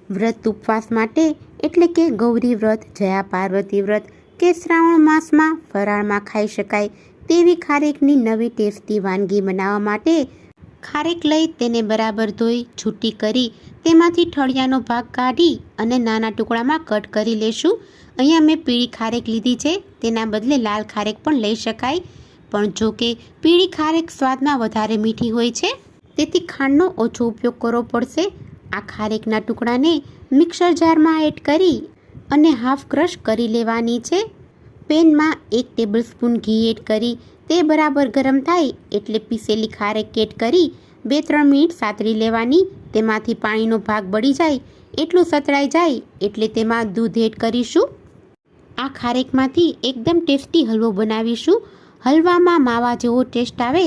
વ્રત ઉપવાસ માટે એટલે કે ગૌરી વ્રત, જયા પાર્વતી વ્રત કે શ્રાવણ માસમાં ફરાળમાં ખાઈ શકાય તેવી ખારેકની નવી ટેસ્ટી વાનગી બનાવવા માટે ખારેક લઈ તેને બરાબર ધોઈ છૂટી કરી તેમાંથી ઠળિયાનો ભાગ કાઢી અને નાના ટુકડામાં કટ કરી લેશું. અહીંયા મેં પીળી ખારેક લીધી છે, તેના બદલે લાલ ખારેક પણ લઈ શકાય, પણ જો કે પીળી ખારેક સ્વાદમાં વધારે મીઠી હોય છે, તેથી ખાંડનો ઓછો ઉપયોગ કરવો પડશે. આ ખારેકના ટુકડાને મિક્સર જારમાં એડ કરી અને હાફ ક્રશ કરી લેવાની છે. પેનમાં 1 ટેબલસ્પૂન ઘી એડ કરી તે બરાબર ગરમ થાય એટલે પીસેલી ખારેક એડ કરી 2-3 મિનિટ સાતરી લેવાની. તેમાંથી પાણીનો ભાગ બળી જાય એટલું સતળાઈ જાય એટલે તેમાં દૂધ એડ કરીશું. આ ખારેકમાંથી એકદમ ટેસ્ટી હલવો બનાવીશું. હલવામાં માવા જેવો ટેસ્ટ આવે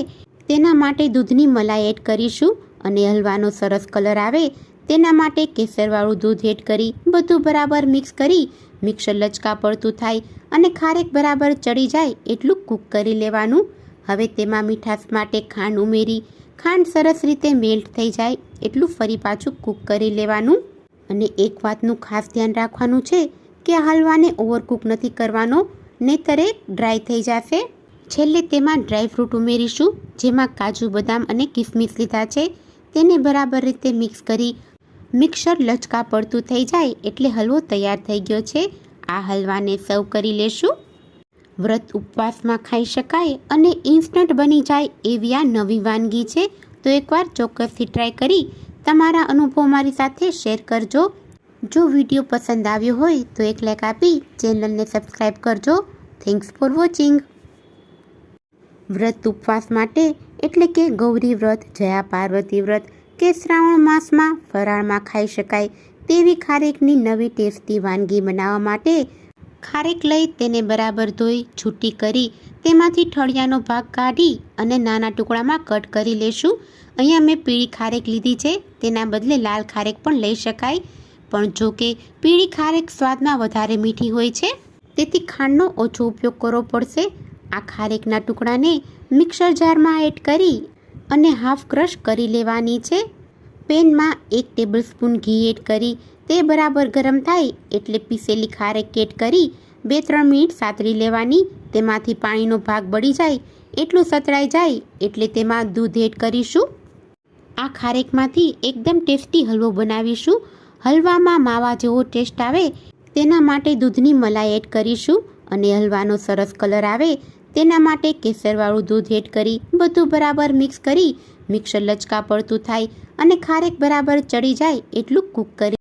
તેના માટે દૂધની મલાઈ એડ કરીશું અને હલવાનો સરસ કલર આવે તેના માટે કેસરવાળું દૂધ એડ કરી બધું બરાબર મિક્સ કરી મિક્સર લચકા પડતું થાય અને ખારેક બરાબર ચડી જાય એટલું કૂક કરી લેવાનું. હવે તેમાં મીઠાશ માટે ખાંડ ઉમેરી ખાંડ સરસ રીતે મેલ્ટ થઈ જાય એટલું ફરી પાછું કૂક કરી લેવાનું. અને એક વાતનું ખાસ ધ્યાન રાખવાનું છે કે આ હલવાને ઓવરકૂક નથી કરવાનો, નહીંતર એ ડ્રાય થઈ જશે. છેલ્લે તેમાં ડ્રાયફ્રૂટ ઉમેરીશું, જેમાં કાજુ, બદામ અને કિસમિસ લીધા છે. તેને બરાબર રીતે મિક્સ કરી મિક્સર લચકા પડતું થઈ જાય એટલે હલવો તૈયાર થઈ ગયો છે. આ હલવાને સર્વ કરી લેશું. વ્રત ઉપવાસમાં ખાઈ શકાય અને ઇન્સ્ટન્ટ બની જાય એવી આ નવી વાનગી છે, તો એકવાર ચોક્કસથી ટ્રાય કરી તમારા અનુભવ મારી સાથે શેર કરજો. જો વિડીયો પસંદ આવ્યો હોય તો એક લાઈક આપી ચેનલને સબસ્ક્રાઈબ કરજો. Thanks for watching. વ્રત ઉપવાસ માટે એટલે કે ગૌરી વ્રત, જયા પાર્વતી વ્રત કે શ્રાવણ માસમાં ફરાળમાં ખાઈ શકાય તેવી ખારેકની નવી ટેસ્ટી વાનગી બનાવવા માટે ખારેક લઈ તેને બરાબર ધોઈ છૂટી કરી તેમાંથી ઠળિયાનો ભાગ કાઢી અને નાના ટુકડામાં કટ કરી લેશું. અહીંયા મેં પીળી ખારેક લીધી છે, તેના બદલે લાલ ખારેક પણ લઈ શકાય, પણ જો કે પીળી ખારેક સ્વાદમાં વધારે મીઠી હોય છે, તેથી ખાંડનો ઓછો ઉપયોગ કરવો પડશે. આ ખારેકના ટુકડાને મિક્સર જારમાં એડ કરી અને હાફ ક્રશ કરી લેવાની છે. પેનમાં 1 ટેબલસ્પૂન ઘી એડ કરી તે બરાબર ગરમ થાય એટલે પીસેલી ખારેક એડ કરી 2-3 મિનિટ સાતરી લેવાની. તેમાંથી પાણીનો ભાગ બળી જાય એટલું સતળાઈ જાય એટલે તેમાં દૂધ એડ કરીશું. આ ખારેકમાંથી એકદમ ટેસ્ટી હલવો બનાવીશું. હલવામાં માવા જેવો ટેસ્ટ આવે તેના માટે દૂધની મલાઈ એડ કરીશું અને હલવાનો સરસ કલર આવે તેના માટે કેસરવાળું દૂધ એડ કરી બધું બરાબર મિક્સ કરી મિક્સર લચકા પડતું થાય અને ખારેક બરાબર ચડી જાય એટલું કૂક કરી